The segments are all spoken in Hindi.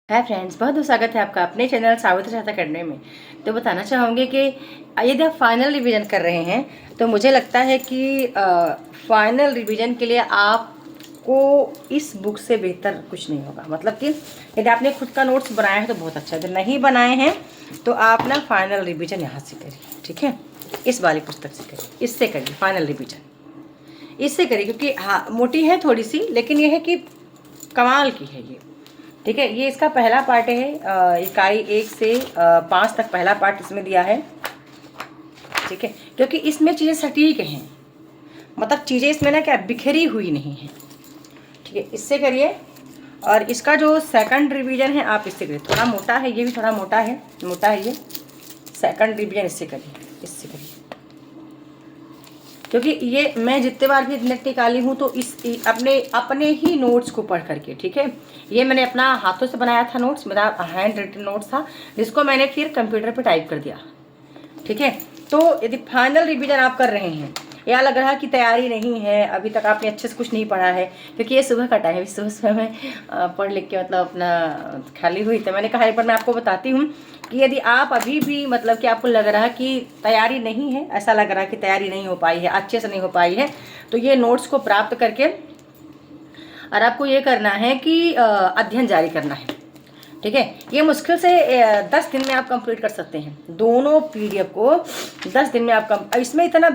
हाय फ्रेंड्स, बहुत बहुत स्वागत है आपका अपने चैनल सावित्री चाहता करने में। तो बताना चाहूँगी कि यदि आप फाइनल रिवीजन कर रहे हैं तो मुझे लगता है कि फाइनल रिवीजन के लिए आपको इस बुक से बेहतर कुछ नहीं होगा। मतलब कि यदि आपने खुद का नोट्स बनाया है तो बहुत अच्छा है, यदि नहीं बनाए हैं तो आप ना फाइनल रिविज़न यहाँ से करिए। ठीक है, इस वाली पुस्तक से करिए, इससे करिए फाइनल रिविज़न, इससे करिए। क्योंकि हाँ, मोटी है थोड़ी सी, लेकिन यह है कि कमाल की है ये। ठीक है, ये इसका पहला पार्ट है। इकाई 1 से 5 तक पहला पार्ट इसमें दिया है। ठीक है, क्योंकि इसमें चीज़ें सटीक हैं, मतलब चीज़ें इसमें ना क्या बिखरी हुई नहीं है। ठीक है, इससे करिए। और इसका जो सेकंड रिवीजन है आप इससे करिए। थोड़ा मोटा है, ये भी थोड़ा मोटा है, ये सेकंड रिवीजन इससे करिए, इससे करिए। क्योंकि ये मैं जितने बार भी नेट निकाली हूँ तो इस अपने अपने ही नोट्स को पढ़ करके। ठीक है, ये मैंने अपना हाथों से बनाया था नोट्स, मेरा हैंड रिटन नोट्स था, जिसको मैंने फिर कंप्यूटर पे टाइप कर दिया। ठीक है, तो यदि फाइनल रिवीजन आप कर रहे हैं या लग रहा है कि तैयारी नहीं है, अभी तक आपने अच्छे से कुछ नहीं पढ़ा है, क्योंकि ये सुबह का टाइम है, सुबह सुबह मैं पढ़ लिख के मतलब अपना खाली हुई, तो मैंने कहा एक बार मैं आपको बताती हूँ कि यदि आप अभी भी मतलब कि आपको लग रहा है कि तैयारी नहीं है, ऐसा लग रहा है कि तैयारी नहीं हो पाई है, अच्छे से नहीं हो पाई है, तो ये नोट्स को प्राप्त करके और आपको ये करना है कि अध्ययन जारी करना है। ठीक है, ये मुश्किल से 10 दिन में आप कंप्लीट कर सकते हैं। दोनों पीडीएफ को 10 दिन में आप इसमें इतना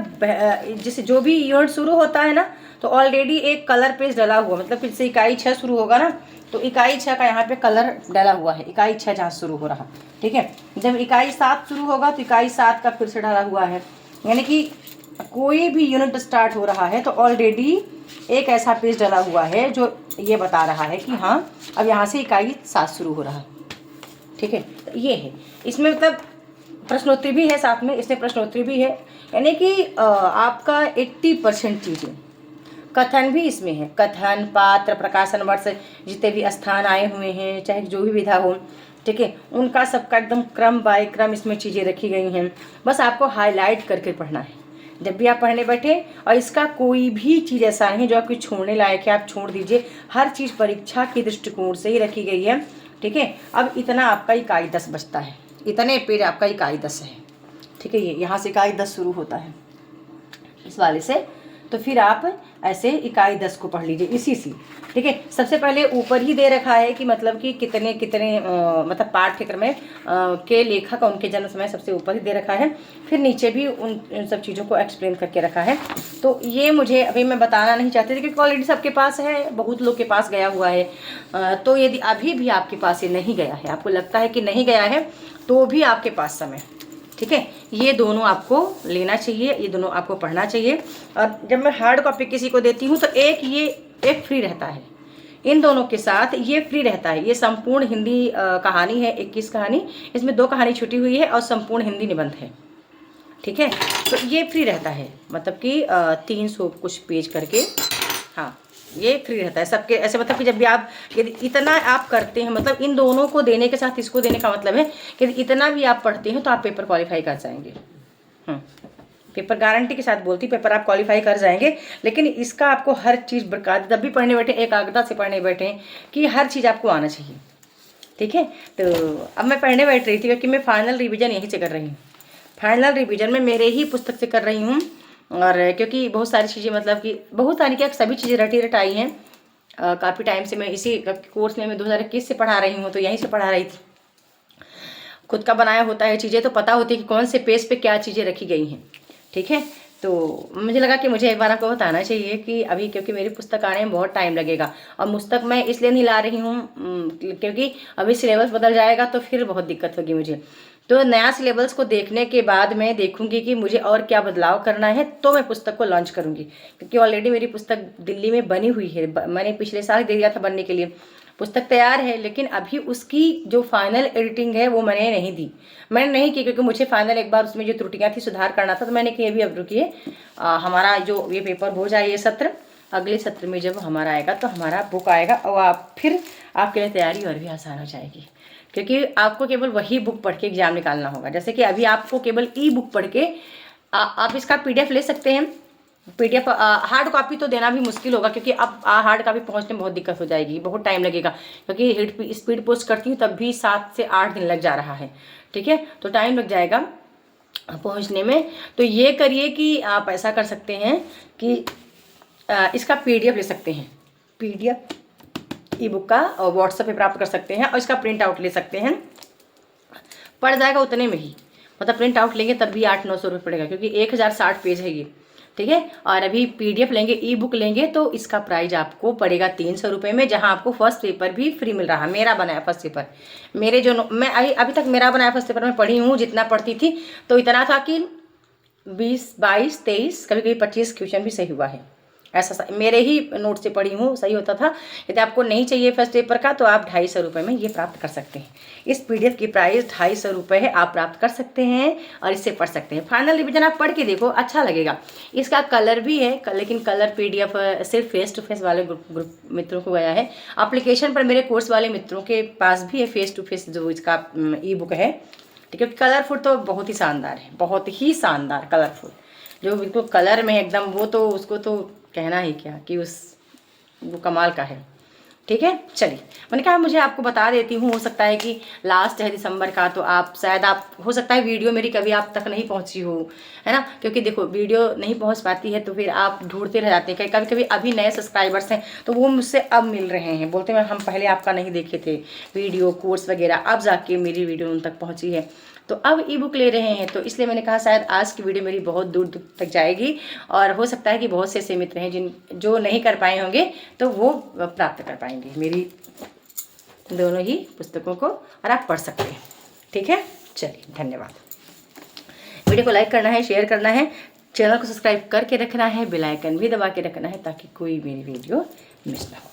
जैसे जो भी यूनिट शुरू होता है ना, तो ऑलरेडी एक कलर पेज डला हुआ, मतलब फिर से इकाई 6 शुरू होगा ना, तो इकाई 6 का यहाँ पे कलर डला हुआ है, इकाई 6 जहाँ शुरू हो रहा। ठीक है, जब इकाई 7 शुरू होगा तो इकाई 7 का फिर से डला हुआ है। यानी कि कोई भी यूनिट स्टार्ट हो रहा है तो ऑलरेडी एक ऐसा पेज डला हुआ है जो ये बता रहा है कि हाँ, अब यहाँ से इकाई 7 शुरू हो रहा है। ठीक है, तो ये है इसमें, मतलब प्रश्नोत्तरी भी है साथ में, इसमें प्रश्नोत्तरी भी है। यानी कि आपका 80% चीज़ें, कथन भी इसमें है, कथन, पात्र, प्रकाशन वर्ष, जितने भी स्थान आए हुए हैं, चाहे जो भी विधा हो, ठीक है, उनका सबका एकदम क्रम बाय क्रम इसमें चीज़ें रखी गई हैं। बस आपको हाईलाइट करके पढ़ना है जब भी आप पढ़ने बैठे। और इसका कोई भी चीज़ ऐसा नहीं है जो आपकी छोड़ने लायक है, आप छोड़ दीजिए। हर चीज़ परीक्षा के दृष्टिकोण से ही रखी गई है। ठीक है, अब इतना आपका इकाई 10 बचता है, इतने पेज आपका इकाई 10 है। ठीक है, ये यहाँ से इकाई 10 शुरू होता है इस वाले से, तो फिर आप ऐसे इकाई 10 को पढ़ लीजिए इसी से। ठीक है, सबसे पहले ऊपर ही दे रखा है कि मतलब कि कितने कितने मतलब पाठ्यक्रम में के लेखक उनके जन्म समय सबसे ऊपर ही दे रखा है, फिर नीचे भी उन सब चीज़ों को एक्सप्लेन करके रखा है। तो ये मुझे अभी मैं बताना नहीं चाहती थी क्योंकि ऑलरेडी सबके पास है, बहुत लोग के पास गया हुआ है। तो यदि अभी भी आपके पास ये नहीं गया है, आपको लगता है कि नहीं गया है, तो भी आपके पास समय। ठीक है, ये दोनों आपको लेना चाहिए, ये दोनों आपको पढ़ना चाहिए। और जब मैं हार्ड कॉपी किसी को देती हूँ तो एक फ्री रहता है, इन दोनों के साथ ये फ्री रहता है। ये संपूर्ण हिंदी कहानी है, 21 कहानी, इसमें 2 कहानी छुटी हुई है और संपूर्ण हिंदी निबंध है। ठीक है, तो ये फ्री रहता है, मतलब कि 300 कुछ पेज करके। हाँ, ये फ्री रहता है सबके ऐसे। मतलब कि जब भी आप यदि इतना आप करते हैं, मतलब इन दोनों को देने के साथ इसको देने का मतलब है कि इतना भी आप पढ़ते हैं तो आप पेपर क्वालिफाई कर जाएंगे। पेपर गारंटी के साथ बोलती, पेपर आप क्वालिफाई कर जाएंगे। लेकिन इसका आपको हर चीज़ बरकरार, जब भी पढ़ने बैठे एकाग्रता से पढ़ने बैठे कि हर चीज़ आपको आना चाहिए। ठीक है, तो अब मैं पढ़ने बैठ रही थी क्योंकि मैं फाइनल रिविज़न यहीं से कर रही हूँ। फाइनल रिवीजन में मेरे ही पुस्तक से कर रही हूँ। और क्योंकि बहुत सारी चीज़ें, मतलब कि बहुत सारी क्या सभी चीज़ें रटी रटाई हैं। काफ़ी टाइम से मैं इसी कोर्स में मैं 2021 से पढ़ा रही हूँ, तो यहीं से पढ़ा रही थी। खुद का बनाया होता है चीज़ें, तो पता होती है कि कौन से पेज पे क्या चीज़ें रखी गई हैं। ठीक है, तो मुझे लगा कि मुझे एक बार आपको बताना चाहिए कि अभी, क्योंकि मेरी पुस्तक आने में बहुत टाइम लगेगा। और पुस्तक मैं इसलिए नहीं ला रही हूँ क्योंकि अभी सिलेबस बदल जाएगा तो फिर बहुत दिक्कत होगी मुझे। तो नया सिलेबस को देखने के बाद मैं देखूंगी कि मुझे और क्या बदलाव करना है, तो मैं पुस्तक को लॉन्च करूंगी। क्योंकि ऑलरेडी मेरी पुस्तक दिल्ली में बनी हुई है, मैंने पिछले साल दे दिया था बनने के लिए। पुस्तक तैयार है, लेकिन अभी उसकी जो फाइनल एडिटिंग है वो मैंने नहीं दी, मैंने नहीं की, क्योंकि मुझे फाइनल एक बार उसमें जो त्रुटियां थी सुधार करना था। तो मैंने कही अभी अब रुकिए, हमारा जो ये पेपर हो जाए, ये सत्र, अगले सत्र में जब हमारा आएगा तो हमारा बुक आएगा और आप फिर आपके लिए तैयारी और भी आसान हो जाएगी। क्योंकि आपको केवल वही बुक पढ़ के एग्जाम निकालना होगा। जैसे कि अभी आपको केवल ई बुक पढ़ के आप इसका PDF ले सकते हैं, PDF हार्ड कॉपी तो देना भी मुश्किल होगा, क्योंकि अब हार्ड कॉपी पहुंचने में बहुत दिक्कत हो जाएगी, बहुत टाइम लगेगा, क्योंकि स्पीड पोस्ट करती हूँ तब भी 7 से 8 दिन लग जा रहा है, ठीक है, तो टाइम लग जाएगा पहुंचने में। तो ये करिए कि आप ऐसा कर सकते हैं कि इसका PDF ले सकते हैं, PDF ई बुक का और व्हाट्सएप पे प्राप्त कर सकते हैं, और इसका प्रिंट आउट ले सकते हैं, पड़ जाएगा उतने में ही, मतलब प्रिंट आउट लेंगे तब भी 800-900 रुपये पड़ेगा, क्योंकि 1060 पेज है ये, ठीक है। और अभी PDF लेंगे, ई बुक लेंगे तो इसका प्राइस आपको पड़ेगा 300 रुपये में, जहां आपको फर्स्ट पेपर भी फ्री मिल रहा है। मेरा बनाया फर्स्ट पेपर, मेरे जो मैं अभी तक मेरा बनाया फर्स्ट पेपर में पढ़ी हूँ, जितना पढ़ती थी तो इतना था कि 20, 22, 23, कभी कभी 25 क्वेश्चन भी सही हुआ है, ऐसा मेरे ही नोट से पढ़ी हूँ, सही होता था। यदि आपको नहीं चाहिए फर्स्ट पेपर का तो आप 250 रुपये में ये प्राप्त कर सकते हैं। इस PDF की प्राइस 250 रुपये है, आप प्राप्त कर सकते हैं और इससे पढ़ सकते हैं। फाइनल रिवीजन आप पढ़ के देखो, अच्छा लगेगा। इसका कलर भी है, लेकिन कलर PDF सिर्फ फेस टू फेस वाले ग्रुप मित्रों को गया है। एप्लीकेशन पर मेरे कोर्स वाले मित्रों के पास भी है फेस टू फेस जो इसका ई बुक है, ठीक है। कलरफुल तो बहुत ही शानदार है, बहुत ही शानदार कलरफुल, जो बिल्कुल कलर में एकदम, वो तो उसको तो कहना ही क्या कि वो कमाल का है, ठीक है। चलिए, मैंने कहा मुझे आपको बता देती हूँ, हो सकता है कि लास्ट है दिसंबर का, तो आप शायद हो सकता है वीडियो मेरी कभी आप तक नहीं पहुँची हो, है ना, क्योंकि देखो वीडियो नहीं पहुँच पाती है तो फिर आप ढूंढते रह जाते हैं। कभी कभी अभी नए सब्सक्राइबर्स हैं तो वो मुझसे अब मिल रहे हैं, बोलते हैं हम पहले आपका नहीं देखे थे वीडियो कोर्स वगैरह, अब जाके मेरी वीडियो उन तक पहुँची है, तो अब ई बुक ले रहे हैं। तो इसलिए मैंने कहा शायद आज की वीडियो मेरी बहुत दूर दूर तक जाएगी, और हो सकता है कि बहुत से ऐसे मित्र हैं जो नहीं कर पाए होंगे तो वो प्राप्त कर पाएंगे मेरी दोनों ही पुस्तकों को, और आप पढ़ सकते हैं, ठीक है। चलिए, धन्यवाद। वीडियो को लाइक करना है, शेयर करना है, चैनल को सब्सक्राइब करके रखना है, बेल आइकन भी दबा के रखना है, ताकि कोई मेरी वीडियो मिस ना हो।